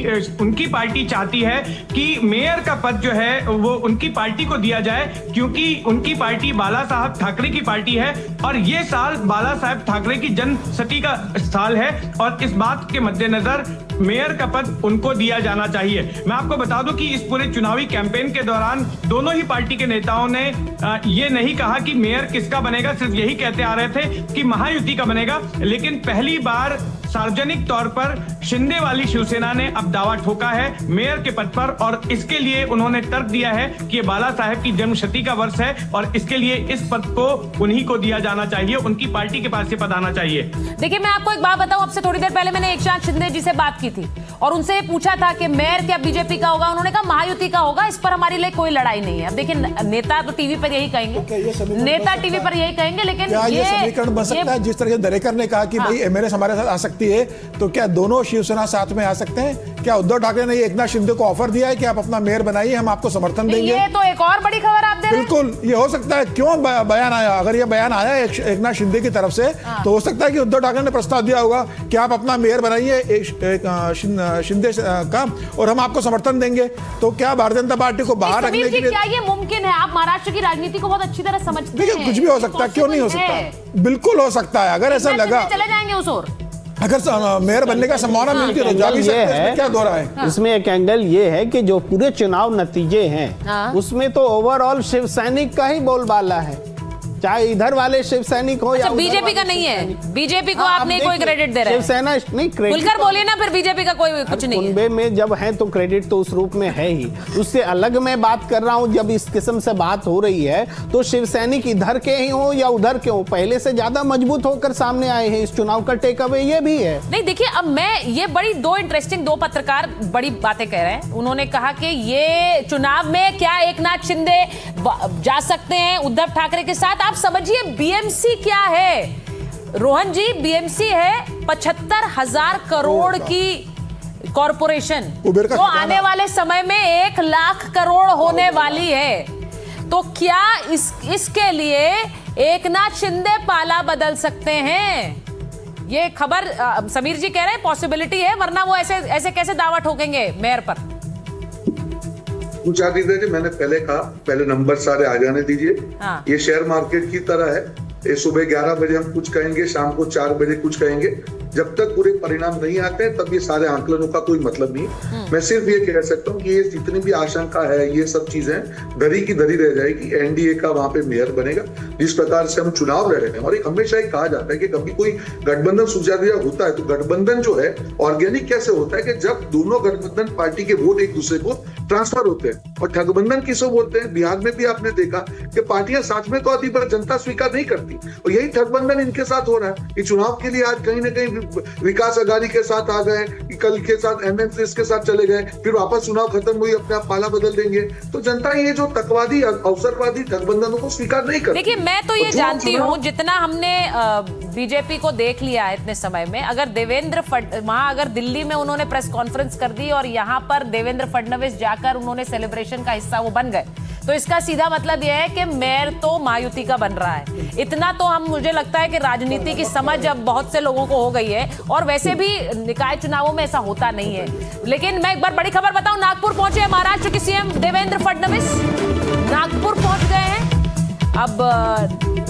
उनकी पार्टी चाहती है कि मेयर का पद जो है वो उनकी पार्टी को दिया जाए, क्योंकि उनकी पार्टी बाला साहब ठाकरे की पार्टी है और ये साल बाला साहब ठाकरे की जन्मशती का साल है और इस बात के मद्देनजर मेयर का पद उनको दिया जाना चाहिए। मैं आपको बता दूं कि इस पूरे चुनावी कैंपेन के दौरान दोनों ही पार्टी के नेताओं ने ये नहीं कहा कि मेयर किसका बनेगा, सिर्फ यही कहते आ रहे थे कि महायुति का बनेगा। लेकिन पहली बार सार्वजनिक तौर पर शिंदे वाली शिवसेना ने अब दावा ठोका है मेयर के पद पर और इसके लिए उन्होंने तर्क दिया है कि ये बाला साहेब की जन्मशती का वर्ष है और इसके लिए इस पद को उन्हीं को दिया जाना चाहिए, उनकी पार्टी के पास ये पद आना चाहिए। देखिए, मैं आपको एक बात बताऊं, आपसे थोड़ी देर पहले मैंने एकनाथ शिंदे जी से बात की थी और उनसे पूछा था कि मेयर क्या बीजेपी का होगा, उन्होंने कहा महायुति का होगा, इस पर हमारे लिए कोई लड़ाई नहीं है। अब देखिए, नेता तो टीवी पर यही कहेंगे, नेता टीवी पर यही कहेंगे, लेकिन ये समीकरण बन सकता है जिस तरह से दरेकर ने कहा कि भाई एमएलए हमारे साथ आ सकती है, तो क्या दोनों शिवसेना साथ में आ सकते हैं? क्या उद्धव ठाकरे ने एकनाथ शिंदे को ऑफर दिया है कि आप अपना मेयर बनाइए, हम आपको समर्थन देंगे? ये तो एक और बड़ी खबर आप दे रहे हैं। बिल्कुल, ये हो सकता है। क्यों बयान आया? अगर ये बयान आया एकनाथ शिंदे की तरफ से तो हो सकता है कि उद्धव ठाकरे ने प्रस्ताव दिया होगा कि आप अपना मेयर बनाइए शिंदे का और हम आपको समर्थन देंगे। तो क्या भारतीय जनता पार्टी को बाहर रखने के लिए क्या ये मुमकिन है? आप महाराष्ट्र की राजनीति को बहुत अच्छी तरह समझते हैं। कुछ भी हो सकता है, क्यों नहीं हो सकता? बिल्कुल हो सकता है। अगर ऐसा लगा चले जाएंगे उस ओर, अगर मेयर बनने का संभावना मिलती है तो जा भी सकते हैं, इसमें क्या दोहरा है? इसमें एक एंगल ये है कि जो पूरे चुनाव नतीजे हैं उसमें तो ओवरऑल शिव सैनिक का ही बोलबाला है, चाहे इधर वाले शिव सैनिक हो या बीजेपी का नहीं है। बीजेपी को आप नहीं कोई क्रेडिट दे रहे हैं। शिवसेना नहीं क्रेडिट, खुलकर बोलिए ना, फिर बीजेपी का कोई कुछ नहीं है। कुनबे में जब है तो क्रेडिट तो उस रूप में है ही। उससे अलग मैं बात कर रहा हूं, जब इस किस्म से बात हो रही है तो शिव सैनिक इधर के ही हो या उधर के हो, पहले से ज्यादा मजबूत होकर सामने आए हैं। इस चुनाव का टेक अवे ये भी है। नहीं, देखिए, अब मैं ये बड़ी दो पत्रकार बड़ी बातें कह रहे हैं। उन्होंने कहा कि ये चुनाव में क्या एकनाथ शिंदे जा सकते हैं उद्धव ठाकरे के साथ? आप समझिए बीएमसी क्या है रोहन जी। बीएमसी है 75,000 करोड़ की कॉरपोरेशन जो आने वाले समय में 1 लाख करोड़ होने वाली है। तो क्या इसके लिए एकनाथ शिंदे पाला बदल सकते हैं? ये खबर समीर जी कह रहे हैं पॉसिबिलिटी है, वरना वो ऐसे कैसे दावा ठोकेंगे मेयर पर? कुछ दीजिए जी, मैंने पहले कहा, पहले नंबर सारे आ जाने दीजिए। हाँ। ये शेयर मार्केट की तरह है, ये सुबह 11 बजे हम कुछ कहेंगे, शाम को 4 बजे कुछ कहेंगे। जब तक पूरे परिणाम नहीं आते हैं तब ये सारे आंकलनों का कोई मतलब नहीं। मैं सिर्फ ये कह सकता हूँ कि ये जितनी भी आशंका है, ये सब चीजें धरी की धरी रह जाएगी। एनडीए का वहां पे मेयर बनेगा, जिस प्रकार से हम चुनाव लड़ रहे हैं। और एक हमेशा एक कहा जाता है कि कभी कोई गठबंधन सुझाव होता है तो गठबंधन जो है ऑर्गेनिक कैसे होता है कि जब दोनों गठबंधन पार्टी के वोट एक दूसरे को ट्रांसफर होते हैं। और ठगबंधन किसको बोलते हैं? बिहार में भी आपने देखा कि पार्टियां साथ में तो आती पर जनता स्वीकार नहीं करती, और यही ठगबंधन इनके साथ हो रहा है। ये चुनाव के लिए आज कहीं ना कहीं विकास अघाड़ी के साथ आ गए, कल के साथ एमएनसी के साथ चले गए, फिर वापस चुनाव खत्म हुई, अपने आप पाला बदल देंगे। तो जनता ये जो तकवादी अवसरवादी ठगबंधनों को स्वीकार नहीं करती। देखिए, मैं तो ये जानती हूँ, जितना हमने बीजेपी को देख लिया है इतने समय में, अगर वहां अगर दिल्ली में उन्होंने प्रेस कॉन्फ्रेंस कर दी और यहाँ पर देवेंद्र फडणवीस जाकर उन्होंने सेलिब्रेशन का हिस्सा वो बन गए, तो इसका सीधा मतलब यह है कि मेयर तो महायुति का बन रहा है। इतना तो मुझे लगता है कि राजनीति की समझ अब बहुत से लोगों को हो गई है, और वैसे भी निकाय चुनावों में ऐसा होता नहीं है। लेकिन मैं एक बार बड़ी खबर बताऊं, नागपुर पहुंचे महाराष्ट्र के सीएम देवेंद्र फडणवीस, नागपुर पहुंच गए हैं। अब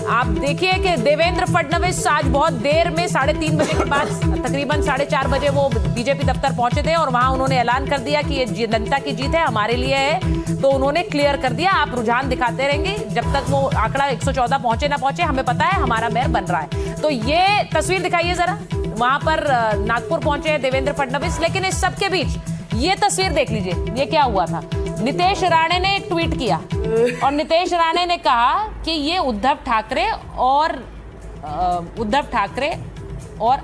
आप देखिए कि देवेंद्र फडणवीस आज बहुत देर में 3:30 बजे के बाद तकरीबन 4:30 बजे वो बीजेपी दफ्तर पहुंचे थे और वहां उन्होंने ऐलान कर दिया कि ये जनता की जीत है, हमारे लिए है। तो उन्होंने क्लियर कर दिया, आप रुझान दिखाते रहेंगे, जब तक वो आंकड़ा 114 पहुंचे ना पहुंचे, हमें पता है हमारा मेयर बन रहा है। तो ये तस्वीर दिखाइए जरा, वहां पर नागपुर पहुंचे देवेंद्र फडणवीस। लेकिन इस सबके बीच ये तस्वीर देख लीजिए, ये क्या हुआ था। नीतीश राणे ने एक ट्वीट किया और नीतीश राणे ने कहा कि ये उद्धव ठाकरे और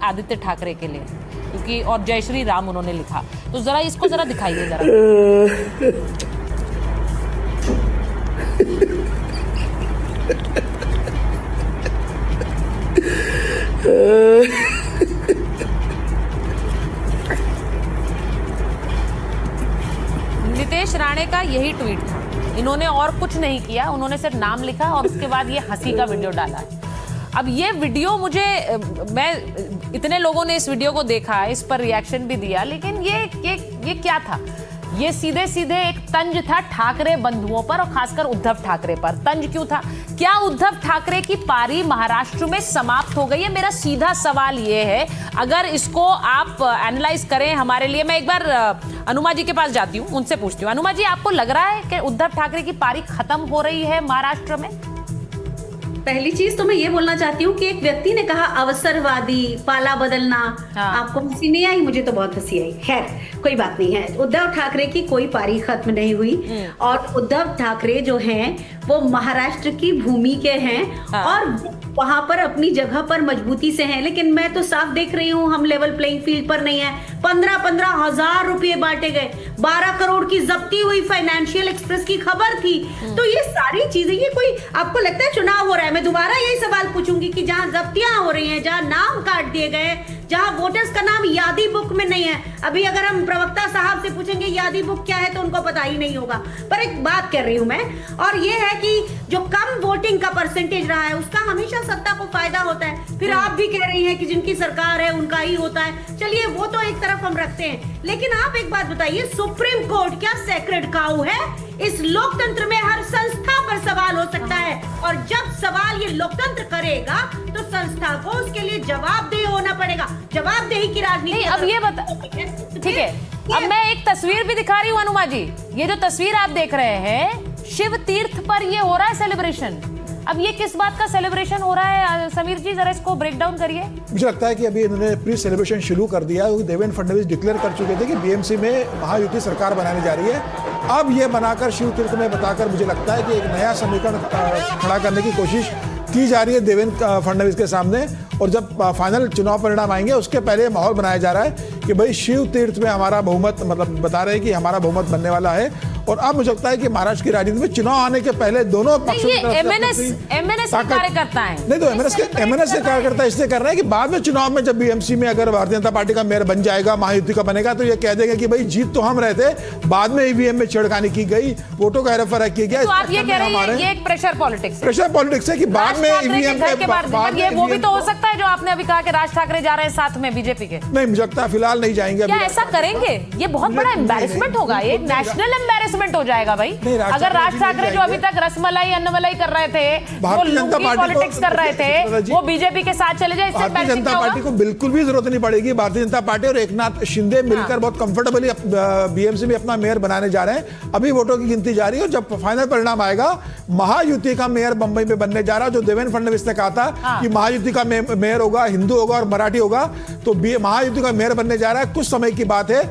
आदित्य ठाकरे के लिए, क्योंकि और जय श्री राम उन्होंने लिखा। तो जरा इसको जरा दिखाइए जरा। का यही ट्वीट था, इन्होंने और कुछ नहीं किया, उन्होंने सिर्फ नाम लिखा और उसके बाद ये हंसी का वीडियो डाला। अब ये वीडियो मैं इतने लोगों ने इस वीडियो को देखा, इस पर रिएक्शन भी दिया, लेकिन ये क्या था? ये सीधे सीधे एक तंज था ठाकरे बंधुओं पर और खासकर उद्धव ठाकरे पर। तंज क्यों था? क्या उद्धव ठाकरे की पारी महाराष्ट्र में समाप्त हो गई है? मेरा सीधा सवाल ये है, अगर इसको आप एनालाइज करें हमारे लिए। मैं एक बार अनुमा जी के पास जाती हूँ, उनसे पूछती हूँ। अनुमा जी, आपको लग रहा है कि उद्धव ठाकरे की पारी खत्म हो रही है महाराष्ट्र में? पहली चीज तो मैं ये बोलना चाहती हूँ कि एक व्यक्ति ने कहा अवसरवादी, पाला बदलना। हाँ। आपको हंसी नहीं आई? मुझे तो बहुत हंसी आई। खैर, कोई बात नहीं है। उद्धव ठाकरे की कोई पारी खत्म नहीं हुई और उद्धव ठाकरे जो हैं वो महाराष्ट्र की भूमि के हैं। हाँ। और वहां पर अपनी जगह पर मजबूती से हैं, लेकिन मैं तो साफ देख रही हूँ हम लेवल प्लेइंग फील्ड पर नहीं है। 15-15 हजार रुपए बांटे गए, 12 करोड़ की जब्ती हुई, फाइनेंशियल एक्सप्रेस की खबर थी। तो ये सारी चीजें, ये कोई आपको लगता है चुनाव हो रहा है? मैं दोबारा यही सवाल पूछूंगी कि जहां जब्तियां हो रही हैं, जहां नाम काट दिए गए, जहां वोटर्स का नाम यादी बुक में नहीं है। अभी अगर हम प्रवक्ता साहब से पूछेंगे यादी बुक क्या है तो उनको पता ही नहीं होगा। पर एक बात कर रही हूं मैं, और ये है कि जो कम वोटिंग का परसेंटेज रहा है उसका हमेशा सत्ता को फायदा होता है। फिर आप भी कह रही हैं कि जिनकी सरकार है उनका ही होता है। चलिए वो तो एक तरफ हम रखते हैं, लेकिन आप एक बात बताइए, सुप्रीम कोर्ट क्या सेक्रेड काऊ है? इस लोकतंत्र में हर संस्था पर सवाल हो सकता है, और जब सवाल ये लोकतंत्र करेगा तो संस्था को उसके लिए जवाबदेह होना पड़ेगा। जवाबदेही की राजनीति। अब ये बता, ठीक है, अब मैं एक तस्वीर भी दिखा रही हूँ अनुमा जी। ये जो तस्वीर आप देख रहे हैं, शिव तीर्थ पर ये हो रहा है सेलिब्रेशन। अब ये किस बात का सेलिब्रेशन हो रहा है समीर जी, जरा इसको ब्रेक डाउन करिए। मुझे लगता है कि अभी इन्होंने प्री सेलिब्रेशन शुरू कर दिया, क्योंकि देवेंद्र फडणवीस डिक्लेयर कर चुके थे कि बीएमसी में महायुति सरकार बनाने जा रही है। अब ये बनाकर शिव तीर्थ में बताकर मुझे लगता है कि एक नया समीकरण खड़ा करने की कोशिश की जा रही है देवेंद्र फडणवीस के सामने। और जब फाइनल चुनाव परिणाम आएंगे उसके पहले माहौल बनाया जा रहा है कि भाई शिव तीर्थ में हमारा बहुमत, मतलब बता रहे हैं कि हमारा बहुमत बनने वाला है। और अब मुझे लगता है कि महाराष्ट्र की राजनीति में चुनाव आने के पहले दोनों पक्षों की तरफ से एमएनएस के कार्यकर्ता हैं। नहीं तो एमएनएस के कार्यकर्ता इसलिए कर रहे हैं कि बाद में चुनाव में जब बीएमसी में अगर भारतीय जनता पार्टी का मेयर बन जाएगा, महायुति का बनेगा, तो ये कह देंगे कि भाई जीत तो हम रहे थे, बाद में ईवीएम में छेड़खानी की गई, वोटों का हेरफेर किया गया। तो आप ये कह रहे हैं ये एक प्रेशर पॉलिटिक्स है कि बाद में ईवीएम ये वो भी तो हो सकता है जो आपने अभी कहा कि राज ठाकरे जा रहे हैं साथ में बीजेपी के। नहीं, मुझे लगता है फिलहाल नहीं जाएंगे। क्या ऐसा करेंगे? ये बहुत बड़ा एम्बैरेसमेंट होगा, ये नेशनल एम्बैरेसमेंट हो जाएगा भाई। अगर राज ठाकरे जो अभी तक रसमलाई अन्नमलाई कर रहे थे, वो लुंगी पॉलिटिक्स कर रहे थे, वो बीजेपी के साथ चले जाए, भारतीय जनता पार्टी को बिल्कुल भी जरूरत नहीं पड़ेगी। भारतीय जनता पार्टी और एकनाथ शिंदे मिलकर बहुत कंफर्टेबली बीएमसी में अपना मेयर बनाने जा रहे हैं। अभी वोटों की गिनती जारी है और जब फाइनल परिणाम आएगा, महायुति का मेयर बंबई में बनने जा रहा है। जो देवेंद्र फडणवीस ने कहा था कि महायुति का मेयर होगा, हिंदू होगा और मराठी होगा, तो महायुति का मेयर बनने जा रहा है। कुछ समय की बात है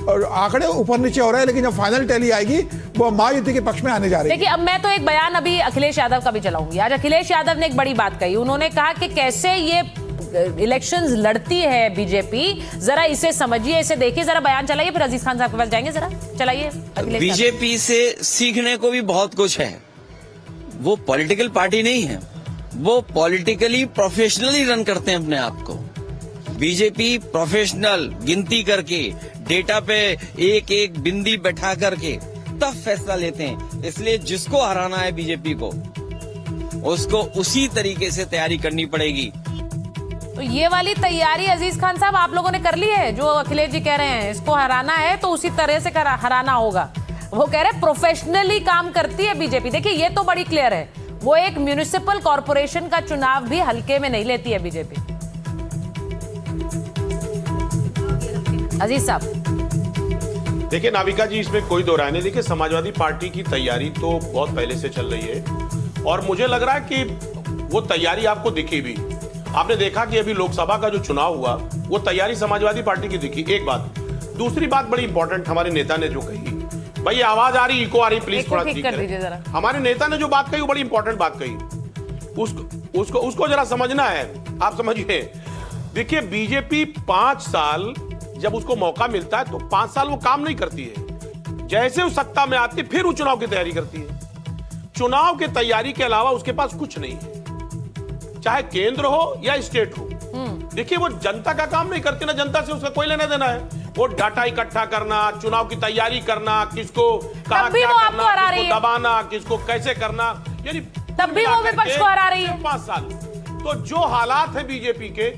और आंकड़े ऊपर नीचे हो रहे हैं, लेकिन जब फाइनल टैली आएगी वो महायुति के पक्ष में आने जा रही है। देखिए, अब मैं तो एक बयान अभी अखिलेश यादव का भी चलाऊंगी। आज अखिलेश यादव ने एक बड़ी बात कही। उन्होंने कहा कि कैसे ये इलेक्शंस लड़ती है बीजेपी, जरा इसे समझिए, इसे देखिए। जरा बयान चलाइए, फिर अजीज खान साहब के पास जाएंगे। जरा चलाइए। बीजेपी से सीखने को भी बहुत कुछ है। वो पॉलिटिकल पार्टी नहीं है, वो पॉलिटिकली प्रोफेशनली रन करते हैं अपने आप को। बीजेपी प्रोफेशनल गिनती करके, डेटा पे एक एक बिंदी बैठा करके तब फैसला लेते हैं। इसलिए जिसको हराना है बीजेपी को, उसको उसी तरीके से तैयारी करनी पड़ेगी। तो ये वाली तैयारी अजीज खान साहब आप लोगों ने कर ली है? जो अखिलेश जी कह रहे हैं इसको हराना है तो उसी तरह से हराना होगा। वो कह रहे हैं प्रोफेशनली काम करती है बीजेपी। देखिए, ये तो बड़ी क्लियर है, वो एक म्युनिसिपल कॉर्पोरेशन का चुनाव भी हल्के में नहीं लेती है बीजेपी। अजीज साहब देखिए नाविका जी, इसमें कोई दो राय नहीं। देखिए, समाजवादी पार्टी की तैयारी तो बहुत पहले से चल रही है और मुझे लग रहा है कि वो तैयारी आपको दिखी भी। आपने देखा कि अभी लोकसभा का जो चुनाव हुआ वो तैयारी समाजवादी पार्टी की दिखी, एक बात। दूसरी बात बड़ी इंपॉर्टेंट, हमारे नेता ने जो कही, भाई आवाज आ रही, इको आ रही, प्लीज थोड़ा ठीक कर दीजिए जरा। हमारे नेता ने जो बात कही वो बड़ी इंपॉर्टेंट बात कही, उसको जरा समझना है। आप समझिए, देखिए बीजेपी 5 साल जब उसको मौका मिलता है तो 5 साल वो काम नहीं करती है। जैसे वो सत्ता में आती है फिर वो चुनाव की तैयारी करती है। चुनाव की तैयारी के अलावा उसके पास कुछ नहीं है, चाहे केंद्र हो या स्टेट हो। देखिए, वो जनता का काम नहीं करती ना, जनता से उसका कोई लेना देना है। वो डाटा इकट्ठा करना, चुनाव की तैयारी करना, किसको कहां भी क्या वो करना, आपको हरा रही किसको है। दबाना, किसको कैसे करना, यानी तब भी वो विपक्ष को हरा रही है। 5 साल। तो जो हालात है बीजेपी के,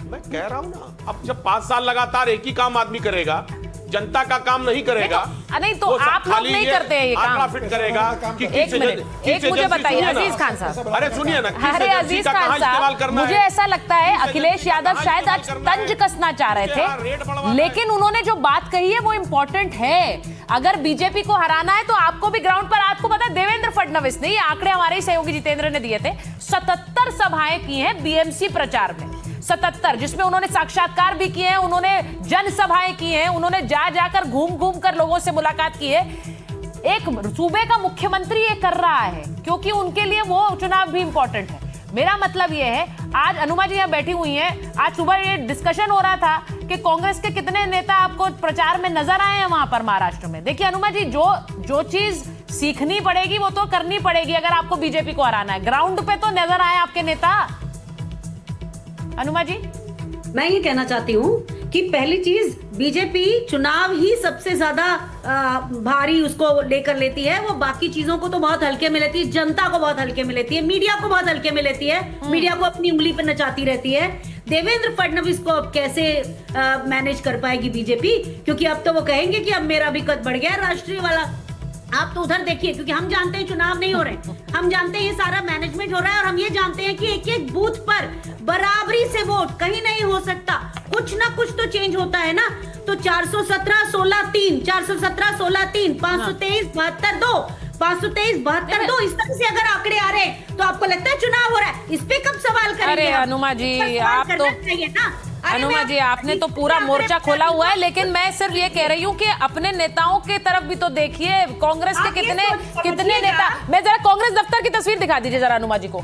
मैं कह रहा हूं ना, अब जब 5 साल लगातार एक ही काम आदमी करेगा, जनता का काम नहीं करेगा, नहीं तो वो आप लोग खाली नहीं करते हैं ये आंकड़ा काम। फिट करेगा कि एक मिनट, एक मुझे बताइए अजीज खान साहब। अरे सुनिए ना, किस अरे एजेंसी अजीज का खान कहां इस्तेमाल साहब, करना मुझे है? ऐसा लगता है किस अखिलेश एजेंसी का यादव कहां शायद आज इस्तेमाल करना तंज है? कसना चाह रहे रेट बढ़वाना थे, लेकिन उन्होंने जो बात कही है वो इंपॉर्टेंट है। अगर बीजेपी को हराना है तो आपको भी ग्राउंड पर, आपको पता है देवेंद्र फडणवीस ने, ये आंकड़े हमारे ही सहयोगी जितेंद्र ने दिए थे, 77 सभाएं की हैं बीएमसी प्रचार में, 77, जिसमें उन्होंने साक्षात्कार भी किए हैं, उन्होंने जनसभाएं की हैं, उन्होंने जा जाकर घूम घूम कर लोगों से मुलाकात की है। एक सूबे का मुख्यमंत्री ये कर रहा है क्योंकि उनके लिए वो चुनाव भी इंपॉर्टेंट है। मेरा मतलब ये है, आज अनुमा जी यहाँ बैठी हुई हैं, आज सुबह ये डिस्कशन हो रहा था कि कांग्रेस के कितने नेता आपको प्रचार में नजर आए हैं वहां पर महाराष्ट्र में। देखिए अनुमा जी, जो चीज सीखनी पड़ेगी वो तो करनी पड़ेगी अगर आपको बीजेपी को हराना है। ग्राउंड पे तो नजर आए आपके नेता। अनुमा जी, मैं ये कहना चाहती हूँ कि पहली चीज, बीजेपी चुनाव ही सबसे ज्यादा भारी उसको लेकर लेती है, वो बाकी चीजों को तो बहुत हल्के में लेती है, जनता को बहुत हल्के में लेती है, मीडिया को बहुत हल्के में लेती है, मीडिया को अपनी उंगली पर नचाती रहती है। देवेंद्र फडणवीस को अब कैसे मैनेज कर पाएगी बीजेपी, क्योंकि अब तो वो कहेंगे कि अब मेरा भी कद बढ़ गया है राष्ट्रीय वाला। आप तो उधर देखिए, क्योंकि हम जानते हैं चुनाव नहीं हो रहे, हम जानते हैं ये सारा मैनेजमेंट हो रहा है, और हम ये जानते हैं कि एक एक बूथ पर बराबरी से वोट कहीं नहीं हो सकता, कुछ ना कुछ तो चेंज होता है ना। तो 417 16 3, 417 16 3, 523 72 2, 523 72 2, इस तरह से अगर आंकड़े आ रहे हैं तो आपको लगता है चुनाव हो रहा है? इस पे कब सवाल करेंगे? अरे अनुमा जी, आप तो अनुमा जी, आपने तो पूरा मोर्चा खोला हुआ है, लेकिन मैं सिर्फ ये कह रही हूँ कि अपने नेताओं के तरफ भी तो देखिए। कांग्रेस के कितने नेता, मैं जरा कांग्रेस दफ्तर की तस्वीर दिखा दीजिए जरा अनुमा जी को।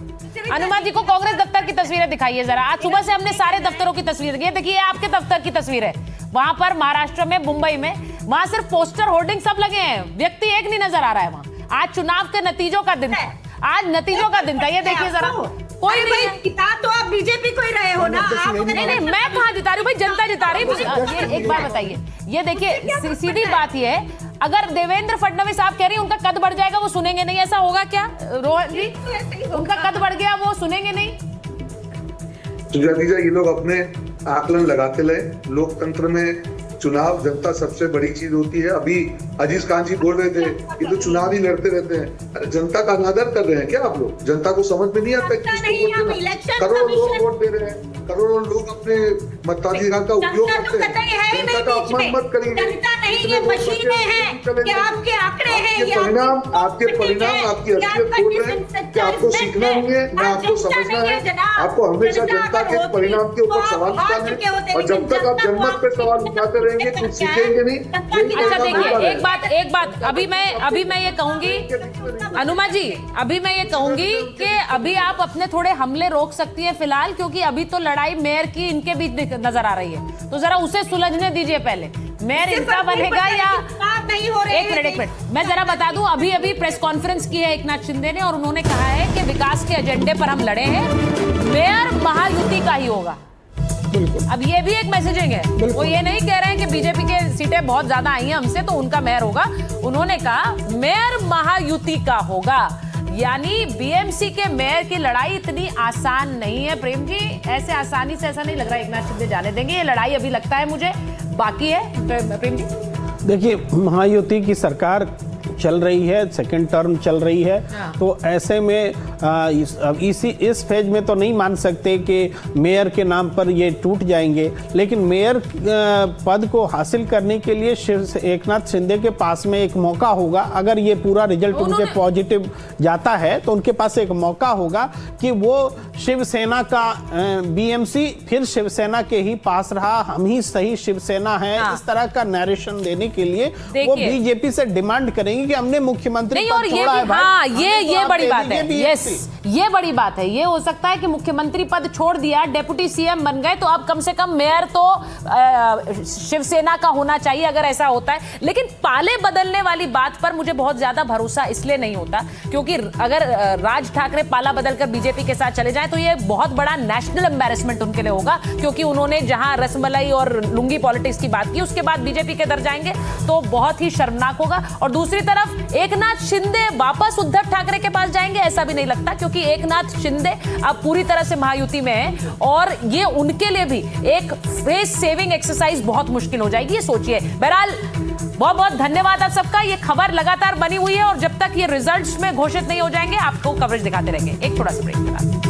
अनुमा जी को कांग्रेस दफ्तर की तस्वीरें दिखाइए जरा। आज सुबह से हमने सारे दफ्तरों की तस्वीर देखी, देखिए आपके दफ्तर की तस्वीर है वहां पर महाराष्ट्र में, मुंबई में, वहां सिर्फ पोस्टर होर्डिंग सब लगे हैं, व्यक्ति एक नहीं नजर आ रहा है वहां। आज चुनाव के नतीजों का दिन था, आज नतीजों का दिन था, ये देखिए जरा, कोई नहीं है। जिता तो आप बीजेपी को ही रहे हो ना। नहीं, मैं कहाँ जिता रही हूँ भाई, जनता जिता रही है। ये एक बात बताइए, ये देखिए सीधी बात ये है, अगर देवेंद्र फडणवीस आप कह रही हैं उनका कद बढ़ जाएगा, वो सुनेंगे नहीं, ऐसा होगा क्या रोहन जी? उनका कद बढ़ गया, वो सुनेंगे नहीं। सुजातीजा, ये लोग अपने आकलन लगाते रहे। लोकतंत्र में चुनाव जनता सबसे बड़ी चीज होती है। अभी अजीज खान जी बोल रहे थे कि तो चुनाव ही लड़ते रहते हैं। अरे जनता का अनादर कर रहे हैं क्या आप लोग? जनता को समझ में नहीं आता कि करोड़ों लोग वोट दे रहे हैं, करोड़ों लोग अपने मताधिकार का उपयोग करते हैं। जनता का अपमान मत करिए। परिणाम, आपके परिणाम आपकी असलियत खोल रहे हैं कि आपको सीखना नहीं है, ना आपको समझना है। आपको हमेशा जनता के परिणाम के ऊपर सवाल उठाने हैं, और जब तक आप जनमत पे सवाल उठाते रहेंगे कुछ सीखेंगे नहीं। अच्छा देखिए, एक बात अभी मैं ये कहूंगी अनुमा जी, अभी मैं ये कहूंगी कि अभी आप अपने थोड़े हमले रोक सकती हैं फिलहाल, क्योंकि अभी तो लड़ाई मेयर की इनके बीच नजर आ रही है, तो जरा उसे सुलझने दीजिए पहले। मेयर इनका बनेगा या नहीं हो रहे? एक मिनट, मैं जरा बता दूं, अभी प्रेस कॉन्फ्रेंस की है एकनाथ शिंदे ने, और उन्होंने कहा है कि विकास के एजेंडे पर हम लड़े हैं, मेयर महायुति का ही होगा। अब ये भी एक मैसेजिंग है, वो ये नहीं कह रहे हैं कि बीजेपी के सीटें बहुत ज्यादा आई हैं हमसे तो उनका मेयर होगा, उन्होंने कहा मेयर महायुति का होगा। यानी बीएमसी के मेयर की लड़ाई इतनी आसान नहीं है प्रेम जी, ऐसे आसानी से ऐसा नहीं लग रहा है एकनाथ शिंदे जाने देंगे, ये लड़ाई अभी लगता है मुझे बाकी है। प्रेम जी देखिए, महायुति की सरकार चल रही है, सेकंड टर्म चल रही है, तो ऐसे में इस फेज में तो नहीं मान सकते कि मेयर के नाम पर ये टूट जाएंगे, लेकिन मेयर पद को हासिल करने के लिए एकनाथ शिंदे के पास में एक मौका होगा। अगर ये पूरा रिजल्ट उनके पॉजिटिव जाता है तो उनके पास एक मौका होगा कि वो शिवसेना का बीएमसी फिर शिवसेना के ही पास रहा, हम ही सही शिवसेना है, इस तरह का नैरेशन देने के लिए वो बीजेपी से डिमांड करेंगे कि हमने मुख्यमंत्री नहीं, और ये भी, हाँ, ये बड़ी बात है। यस, ये बड़ी बात है। ये हो सकता है कि मुख्यमंत्री पद छोड़ दिया, डेप्यूटी सीएम बन गए, तो अब कम से कम मेयर तो शिवसेना का होना चाहिए अगर ऐसा होता है। लेकिन पाले बदलने वाली बात पर मुझे बहुत ज्यादा भरोसा इसलिए नहीं होता क्योंकि अगर राज ठाकरे पाला बदलकर बीजेपी के साथ चले जाएं तो ये बहुत बड़ा नेशनल एम्बैरेसमेंट उनके लिए होगा, क्योंकि उन्होंने जहां रसमलाई और लुंगी पॉलिटिक्स की बात की उसके बाद बीजेपी के दर जाएंगे तो बहुत ही शर्मनाक होगा। और दूसरी तरफ एकनाथ शिंदे वापस उद्धव ठाकरे के पास जाएंगे ऐसा भी नहीं लगता, क्योंकि एकनाथ शिंदे अब पूरी तरह से महायुति में है और ये उनके लिए भी एक फेस सेविंग एक्सरसाइज बहुत मुश्किल हो जाएगी, ये सोचिए। बहरहाल बहुत बहुत धन्यवाद आप सबका। ये खबर लगातार बनी हुई है और जब तक ये रिजल्ट्स में घोषित नहीं हो जाएंगे आपको कवरेज दिखाते रहेंगे। एक थोड़ा सा ब्रेक के बाद